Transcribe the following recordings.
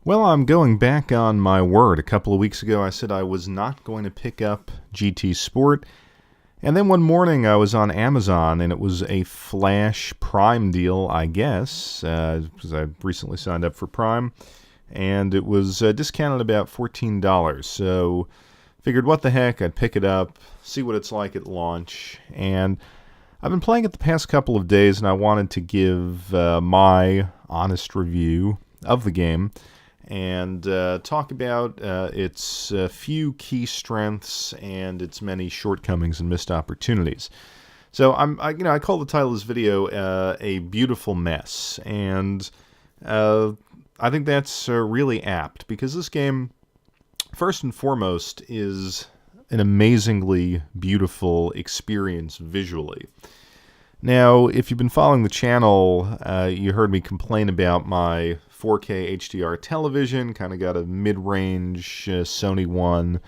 Well, I'm going back on my word. A couple of weeks ago, I said I was not going to pick up GT Sport. And then one morning, I was on Amazon, and it was a flash Prime deal, I guess, because I recently signed up for Prime. And it was discounted about $14. So figured, what the heck, I'd pick it up, see what it's like at launch. And I've been playing it the past couple of days, and I wanted to give my honest review of the game and talk about its few key strengths and its many shortcomings and missed opportunities. So I call the title of this video "A Beautiful Mess," and I think that's really apt because this game, first and foremost, is an amazingly beautiful experience visually. Now, if you've been following the channel, you heard me complain about my 4K HDR television. Kind of got a mid-range Sony one.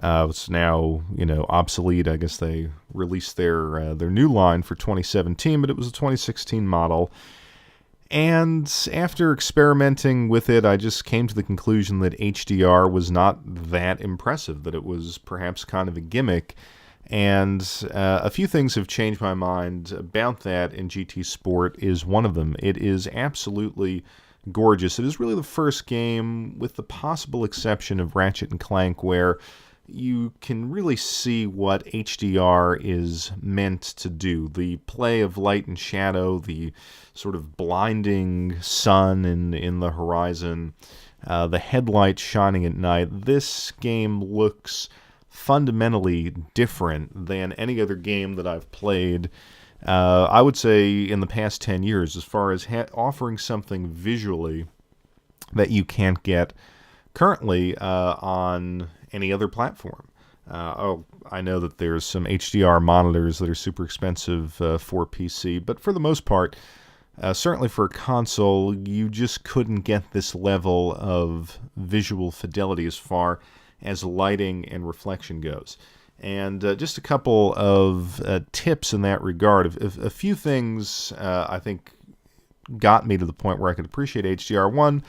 It's now, obsolete. I guess they released their new line for 2017, but it was a 2016 model. And after experimenting with it, I just came to the conclusion that HDR was not that impressive, that it was perhaps kind of a gimmick. And a few things have changed my mind about that, and GT Sport is one of them. It is absolutely gorgeous. It is really the first game, with the possible exception of Ratchet and Clank, where you can really see what HDR is meant to do. The play of light and shadow, the sort of blinding sun in the horizon, the headlights shining at night. This game looks fundamentally different than any other game that I've played, I would say, in the past 10 years, as far as offering something visually that you can't get currently on any other platform. I know that there's some HDR monitors that are super expensive for PC, but for the most part, certainly for a console, you just couldn't get this level of visual fidelity as far as lighting and reflection goes. And just a couple of tips in that regard. A few things I think got me to the point where I could appreciate HDR. One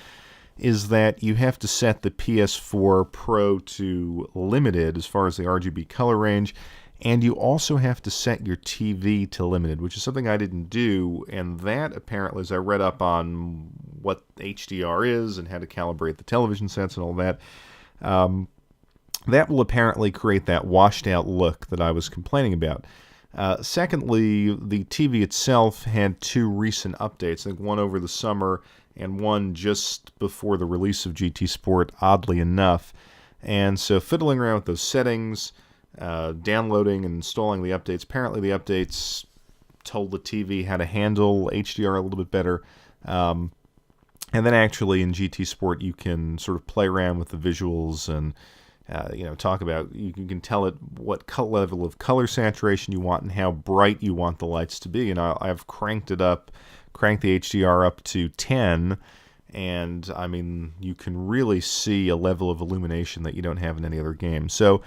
is that you have to set the PS4 Pro to limited as far as the RGB color range, and you also have to set your TV to limited, which is something I didn't do, and that apparently, as I read up on what HDR is and how to calibrate the television sets and all that, that will apparently create that washed out look that I was complaining about. Secondly, the TV itself had two recent updates, I think one over the summer and one just before the release of GT Sport, oddly enough. And so fiddling around with those settings, downloading and installing the updates, apparently the updates told the TV how to handle HDR a little bit better. And then actually in GT Sport you can sort of play around with the visuals and talk about, you can tell it what level of color saturation you want and how bright you want the lights to be. And I've cranked the HDR up to 10, and I mean, you can really see a level of illumination that you don't have in any other game. So,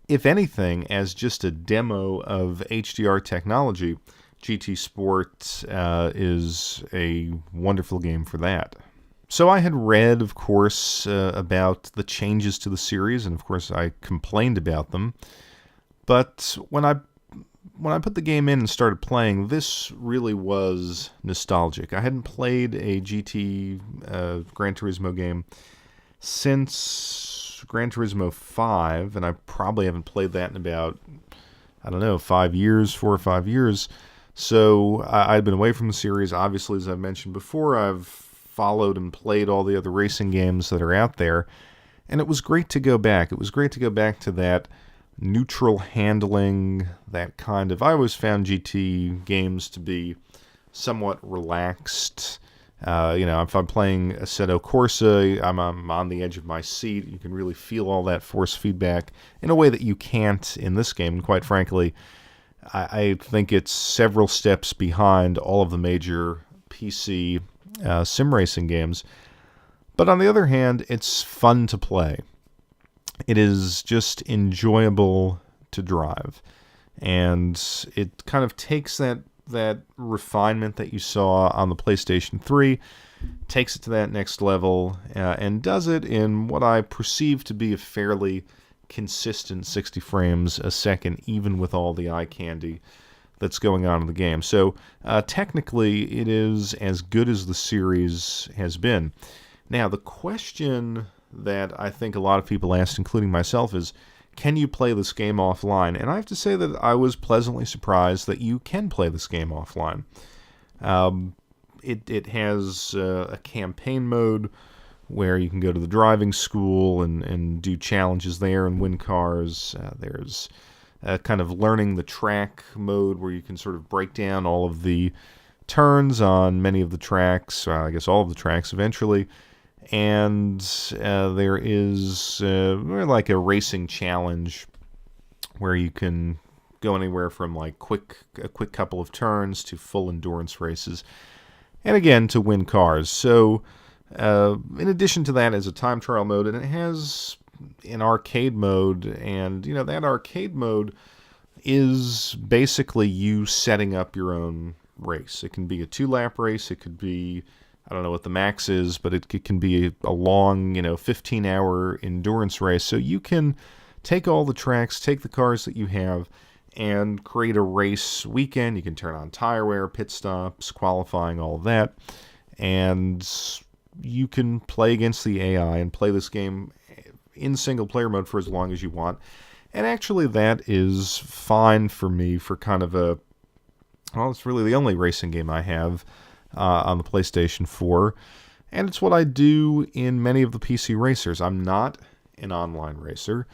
if anything, as just a demo of HDR technology, GT Sport is a wonderful game for that. So I had read, of course, about the changes to the series, and of course I complained about them. But when I put the game in and started playing, this really was nostalgic. I hadn't played a GT Gran Turismo game since Gran Turismo 5, and I probably haven't played that in about, 4 or 5 years. So I'd been away from the series. Obviously, as I've mentioned before, I've followed and played all the other racing games that are out there, and it was great to go back. It was great to go back to that neutral handling, that kind of... I always found GT games to be somewhat relaxed. If I'm playing Assetto Corsa, I'm on the edge of my seat. You can really feel all that force feedback in a way that you can't in this game. And quite frankly, I think it's several steps behind all of the major PC sim racing games. But on the other hand, it's fun to play. It is just enjoyable to drive. And it kind of takes that that refinement that you saw on the PlayStation 3, takes it to that next level, and does it in what I perceive to be a fairly consistent 60 frames a second, even with all the eye candy that's going on in the game. So technically, it is as good as the series has been. Now, the question that I think a lot of people asked, including myself, is, can you play this game offline? And I have to say that I was pleasantly surprised that you can play this game offline. It has a campaign mode where you can go to the driving school and do challenges there and win cars. There's kind of learning the track mode where you can sort of break down all of the turns on many of the tracks, I guess all of the tracks eventually. And there is like a racing challenge where you can go anywhere from like a quick couple of turns to full endurance races, and again to win cars. So in addition to that, as a time trial mode, and it has an arcade mode, and that arcade mode is basically you setting up your own race. It can be a 2-lap race. It could be, I don't know what the max is, but it can be a long, 15-hour endurance race. So you can take all the tracks, take the cars that you have, and create a race weekend. You can turn on tire wear, pit stops, qualifying, all of that. And you can play against the AI and play this game in single-player mode for as long as you want. And actually that is fine for me for kind of it's really the only racing game I have on the PlayStation 4, and it's what I do in many of the PC racers. I'm not an online racer,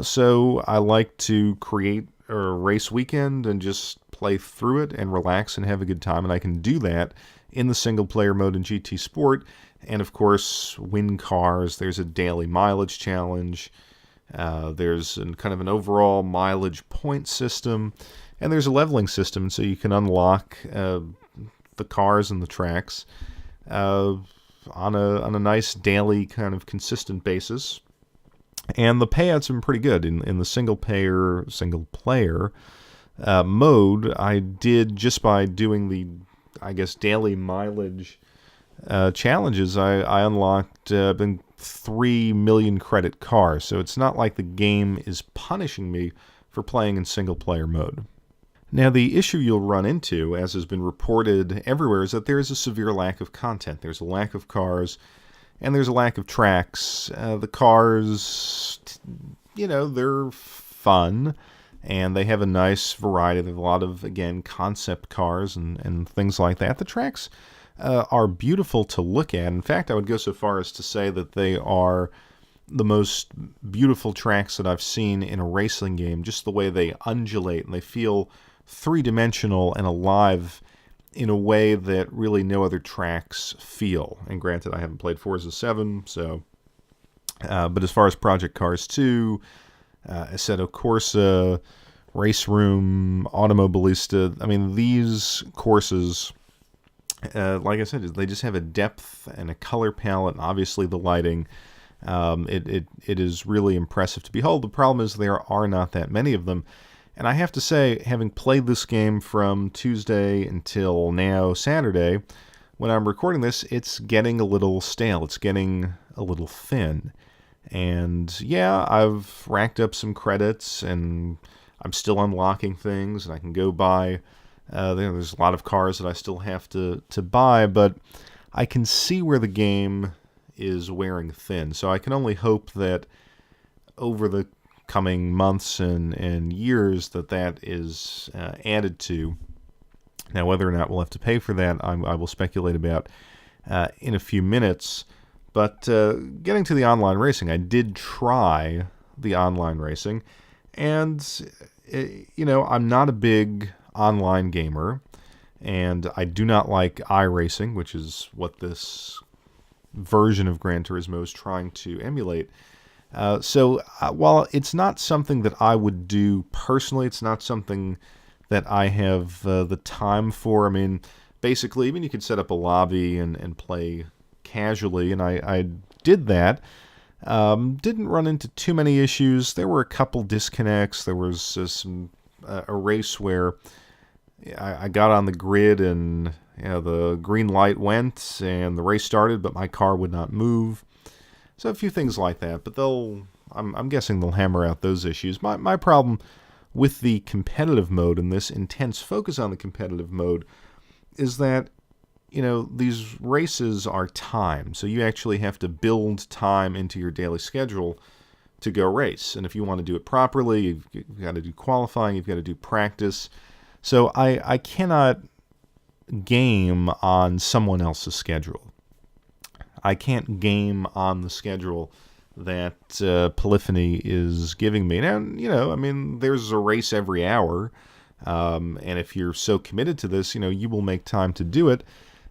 so I like to create a race weekend and just play through it and relax and have a good time, and I can do that in the single-player mode in GT Sport, and of course win cars. There's a daily mileage challenge, there's kind of an overall mileage point system, and there's a leveling system, so you can unlock the cars and the tracks on a nice daily kind of consistent basis. And the payouts have been pretty good. In the single player mode, I did, just by doing the, I guess, daily mileage challenges, I unlocked 3 million credit cars. So it's not like the game is punishing me for playing in single player mode. Now, the issue you'll run into, as has been reported everywhere, is that there is a severe lack of content. There's a lack of cars, and there's a lack of tracks. The cars, they're fun, and they have a nice variety. They have a lot of, again, concept cars and things like that. The tracks are beautiful to look at. In fact, I would go so far as to say that they are the most beautiful tracks that I've seen in a racing game, just the way they undulate, and they feel three-dimensional and alive in a way that really no other tracks feel. And granted, I haven't played Forza 7, so but as far as Project Cars 2, Assetto Corsa, Race Room, Automobilista, I mean, these courses, like I said, they just have a depth and a color palette, and obviously the lighting. It is really impressive to behold. The problem is there are not that many of them. And I have to say, having played this game from Tuesday until now, Saturday, when I'm recording this, it's getting a little stale. It's getting a little thin. And yeah, I've racked up some credits, and I'm still unlocking things, and I can go buy. There's a lot of cars that I still have to buy, but I can see where the game is wearing thin. So I can only hope that over the coming months and years that is added to. Now, whether or not we'll have to pay for that, I will speculate about in a few minutes. But getting to the online racing, I did try the online racing, and I'm not a big online gamer, and I do not like iRacing, which is what this version of Gran Turismo is trying to emulate. So while it's not something that I would do personally, it's not something that I have the time for. I mean, basically, even you could set up a lobby and play casually, and I did that. Didn't run into too many issues. There were a couple disconnects. There was a race where I got on the grid and the green light went and the race started, but my car would not move. So a few things like that, but I'm guessing they'll hammer out those issues. My problem with the competitive mode and this intense focus on the competitive mode is that these races are timed, so you actually have to build time into your daily schedule to go race. And if you want to do it properly, you've got to do qualifying, you've got to do practice. So I cannot game on someone else's schedule. I can't game on the schedule that Polyphony is giving me. Now, there's a race every hour, and if you're so committed to this, you will make time to do it.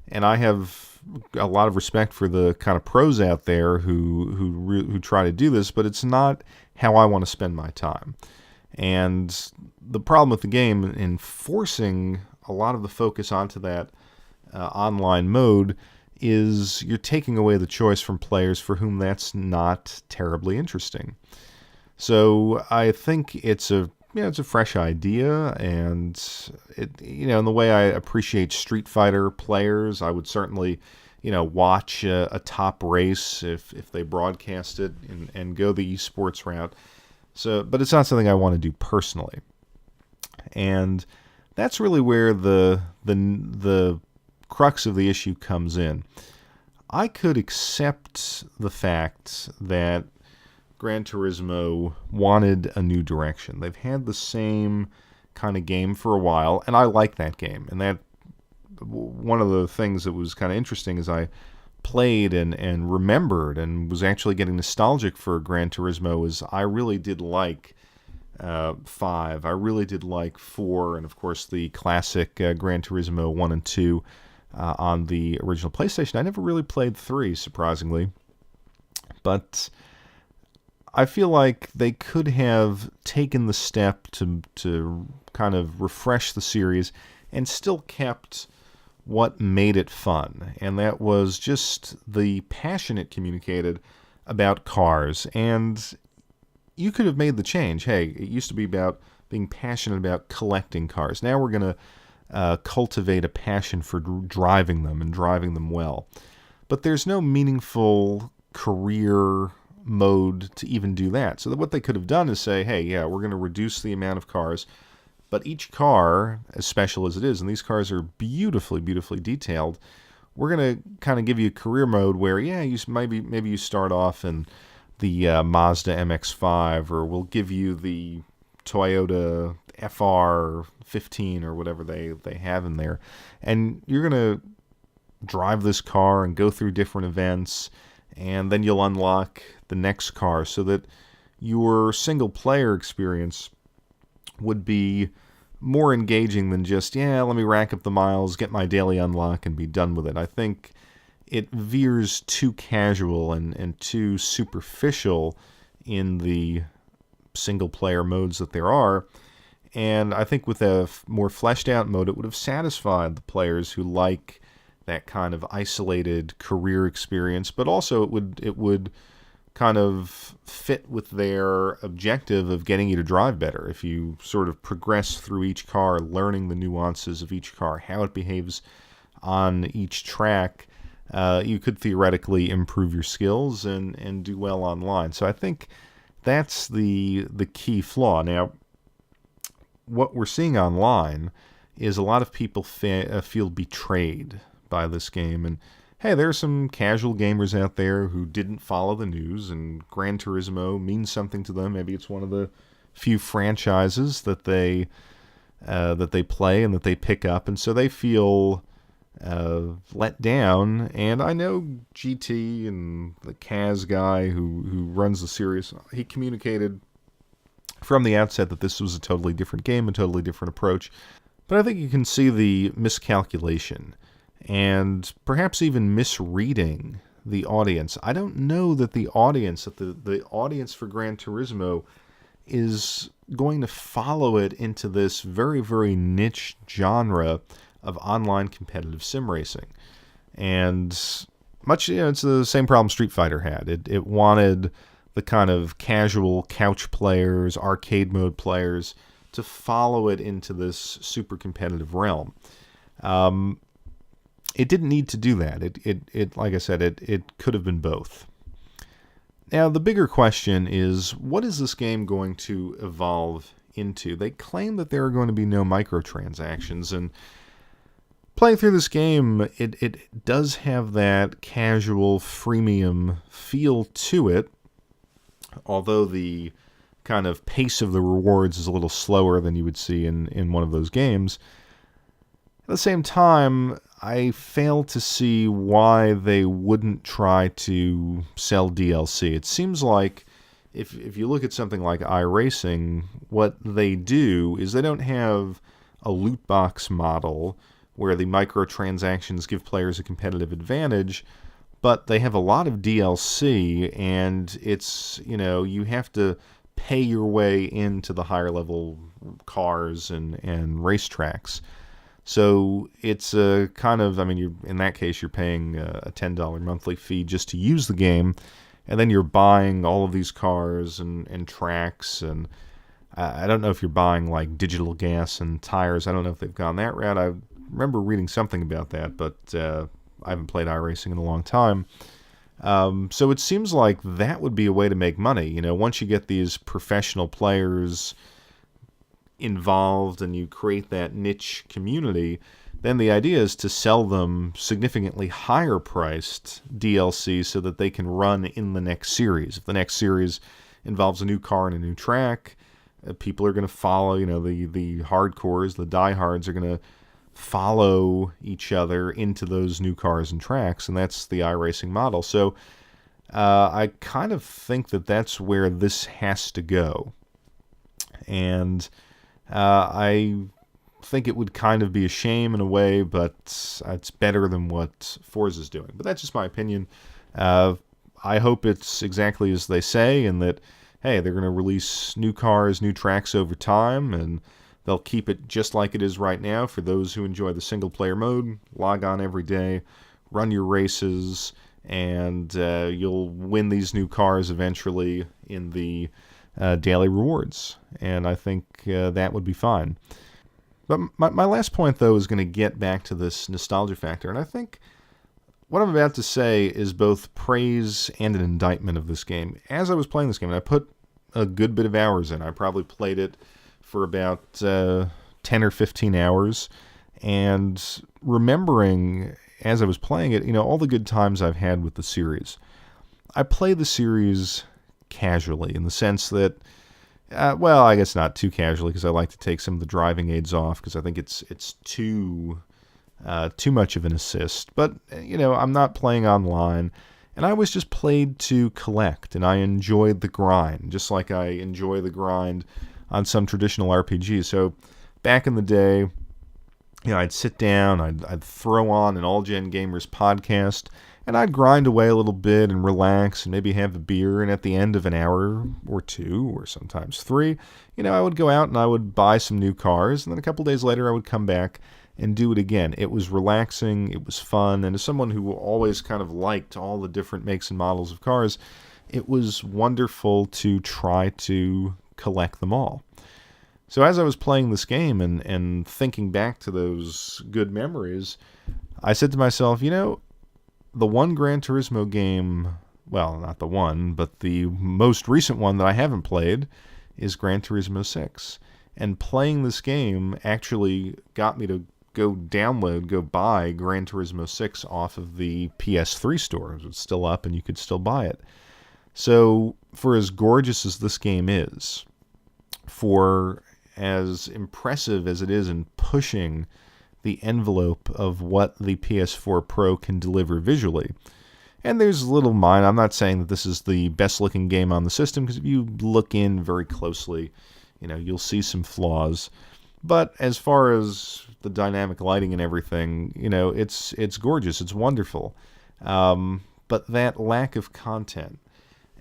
And I have a lot of respect for the kind of pros out there who try to do this, but it's not how I want to spend my time. And the problem with the game in forcing a lot of the focus onto that online mode is you're taking away the choice from players for whom that's not terribly interesting. So I think it's a fresh idea, and in the way I appreciate Street Fighter players, I would certainly watch a top race if they broadcast it and go the esports route. So, but it's not something I want to do personally, and that's really where the crux of the issue comes in. I could accept the fact that Gran Turismo wanted a new direction. They've had the same kind of game for a while, and I like that game. And that one of the things that was kind of interesting is I played and remembered and was actually getting nostalgic for Gran Turismo is I really did like 5. I really did like 4, and of course the classic Gran Turismo 1 and 2 on the original PlayStation. I never really played 3, surprisingly. But I feel like they could have taken the step to kind of refresh the series and still kept what made it fun. And that was just the passion it communicated about cars. And you could have made the change. Hey, it used to be about being passionate about collecting cars. Now we're going to cultivate a passion for driving them and driving them well. But there's no meaningful career mode to even do that. So what they could have done is say, hey, yeah, we're going to reduce the amount of cars, but each car, as special as it is, and these cars are beautifully, beautifully detailed, we're going to kind of give you a career mode where, yeah, maybe you start off in the Mazda MX-5, or we'll give you the Toyota FR15 or whatever they have in there, and you're going to drive this car and go through different events, and then you'll unlock the next car so that your single player experience would be more engaging than just, let me rack up the miles, get my daily unlock, and be done with it. I think it veers too casual and too superficial in the single player modes that there are. And I think with a more fleshed out mode, it would have satisfied the players who like that kind of isolated career experience, but also it would kind of fit with their objective of getting you to drive better. If you sort of progress through each car, learning the nuances of each car, how it behaves on each track, you could theoretically improve your skills and do well online. So I think that's the key flaw. Now, what we're seeing online is a lot of people feel betrayed by this game. And hey, there are some casual gamers out there who didn't follow the news, and Gran Turismo means something to them. Maybe it's one of the few franchises that they play and that they pick up, and so they feel let down. And I know GT and the Kaz guy who runs the series, he communicated from the outset that this was a totally different game, a totally different approach. But I think you can see the miscalculation and perhaps even misreading the audience. I don't know that the audience for Gran Turismo is going to follow it into this very, very niche genre of online competitive sim racing. And it's the same problem Street Fighter had. It wanted the kind of casual couch players, arcade mode players to follow it into this super competitive realm. It didn't need to do that. It like I said, it could have been both. Now, the bigger question is, what is this game going to evolve into? They claim that there are going to be no microtransactions, and playing through this game, it does have that casual freemium feel to it, although the kind of pace of the rewards is a little slower than you would see in one of those games. At the same time, I fail to see why they wouldn't try to sell DLC. It seems like if you look at something like iRacing, what they do is they don't have a loot box model where the microtransactions give players a competitive advantage, but they have a lot of DLC, and it's, you have to pay your way into the higher level cars and racetracks. So it's a kind of, in that case, you're paying a $10 monthly fee just to use the game, and then you're buying all of these cars and tracks, and I don't know if you're buying like digital gas and tires. I don't know if they've gone that route. I remember reading something about that, but I haven't played iRacing in a long time. So it seems like that would be a way to make money. Once you get these professional players involved and you create that niche community, then the idea is to sell them significantly higher priced DLC so that they can run in the next series. If the next series involves a new car and a new track, people are going to follow, the hardcores, the diehards are going to follow each other into those new cars and tracks, and that's the iRacing model. So I kind of think that that's where this has to go. And I think it would kind of be a shame in a way, but it's better than what Forza's doing. But that's just my opinion. I hope it's exactly as they say, and that, hey, they're going to release new cars, new tracks over time, and they'll keep it just like it is right now for those who enjoy the single-player mode. Log on every day, run your races, and you'll win these new cars eventually in the daily rewards. And I think that would be fine. But my last point, though, is going to get back to this nostalgia factor. And I think what I'm about to say is both praise and an indictment of this game. As I was playing this game, and I put a good bit of hours in. I probably played it for about 10 or 15 hours. And remembering, as I was playing it, all the good times I've had with the series. I play the series casually, in the sense that, I guess not too casually, because I like to take some of the driving aids off, because I think it's too much of an assist. But, I'm not playing online, and I always just played to collect, and I enjoyed the grind, just like I enjoy the grind on some traditional RPGs. So back in the day, I'd sit down, I'd throw on an All Gen Gamers podcast, and I'd grind away a little bit and relax and maybe have a beer. And at the end of an hour or two, or sometimes 3, I would go out and I would buy some new cars. And then a couple days later, I would come back and do it again. It was relaxing. It was fun. And as someone who always kind of liked all the different makes and models of cars, it was wonderful to try to collect them all. So as I was playing this game and thinking back to those good memories, I said to myself, the one Gran Turismo game, well, not the one, but the most recent one that I haven't played is Gran Turismo 6. And playing this game actually got me to go buy Gran Turismo 6 off of the PS3 store. It was still up and you could still buy it. So for as gorgeous as this game is, for as impressive as it is in pushing the envelope of what the PS4 Pro can deliver visually. And there's little mine. I'm not saying that this is the best looking game on the system, because if you look in very closely, you'll see some flaws. But as far as the dynamic lighting and everything, it's gorgeous. It's wonderful. But that lack of content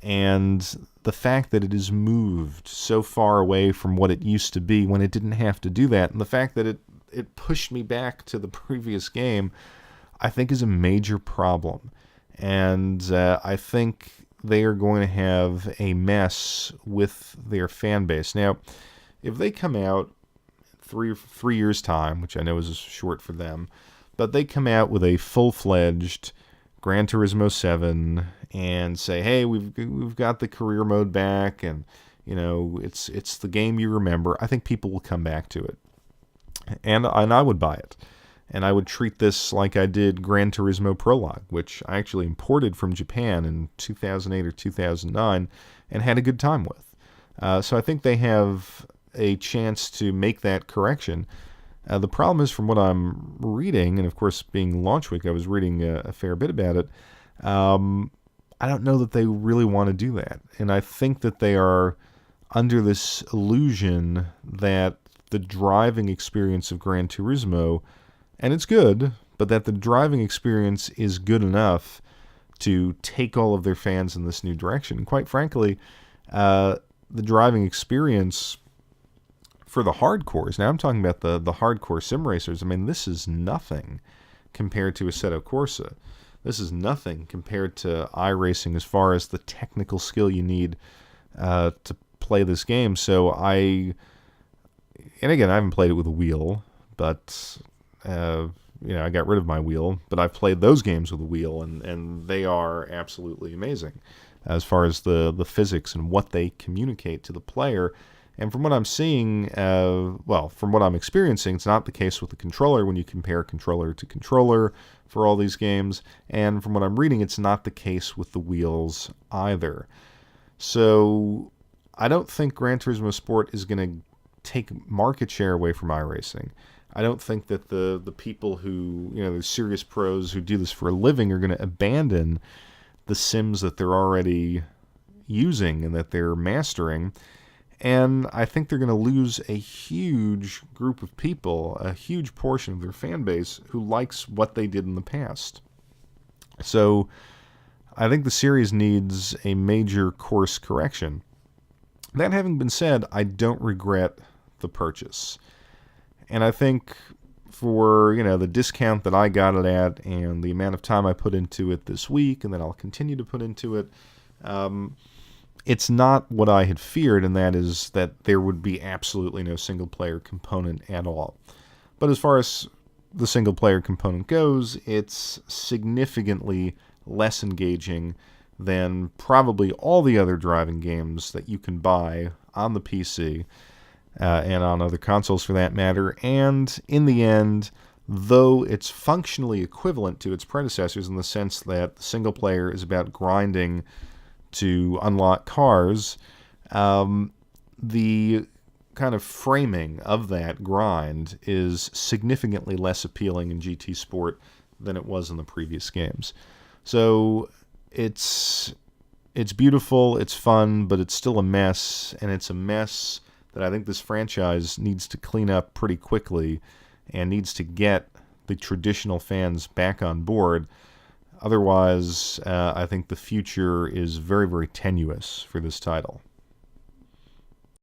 and the fact that it has moved so far away from what it used to be when it didn't have to do that, and the fact that it pushed me back to the previous game, I think is a major problem. And I think they are going to have a mess with their fan base. Now, if they come out 3 years time, which I know is short for them, but they come out with a full-fledged Gran Turismo 7 and say, hey, we've got the career mode back, and it's the game you remember, I think people will come back to it, and I would buy it. And I would treat this like I did Gran Turismo Prologue, which I actually imported from Japan in 2008 or 2009 and had a good time with. So I think they have a chance to make that correction. The problem is, from what I'm reading, and of course being launch week, I was reading a fair bit about it, I don't know that they really want to do that. And I think that they are under this illusion that the driving experience of Gran Turismo, and it's good, but that the driving experience is good enough to take all of their fans in this new direction. And quite frankly, the driving experience for the hardcores, now I'm talking about the hardcore sim racers, I mean, this is nothing compared to Assetto Corsa. This is nothing compared to iRacing as far as the technical skill you need to play this game. So and again, I haven't played it with a wheel, but I got rid of my wheel, but I've played those games with a wheel, and they are absolutely amazing as far as the physics and what they communicate to the player. And from what I'm seeing, from what I'm experiencing, it's not the case with the controller when you compare controller to controller for all these games. And from what I'm reading, it's not the case with the wheels either. So I don't think Gran Turismo Sport is going to take market share away from iRacing. I don't think that the people who, the serious pros who do this for a living are going to abandon the sims that they're already using and that they're mastering. And I think they're going to lose a huge group of people, a huge portion of their fan base who likes what they did in the past. So I think the series needs a major course correction. That having been said, I don't regret the purchase. And I think for, the discount that I got it at and the amount of time I put into it this week and that I'll continue to put into it, it's not what I had feared, and that is that there would be absolutely no single-player component at all. But as far as the single-player component goes, it's significantly less engaging than probably all the other driving games that you can buy on the PC, and on other consoles for that matter. And in the end, though it's functionally equivalent to its predecessors in the sense that the single player is about grinding to unlock cars, the kind of framing of that grind is significantly less appealing in GT Sport than it was in the previous games. So it's beautiful, it's fun, but it's still a mess, and it's a mess that I think this franchise needs to clean up pretty quickly and needs to get the traditional fans back on board. Otherwise, I think the future is very, very tenuous for this title.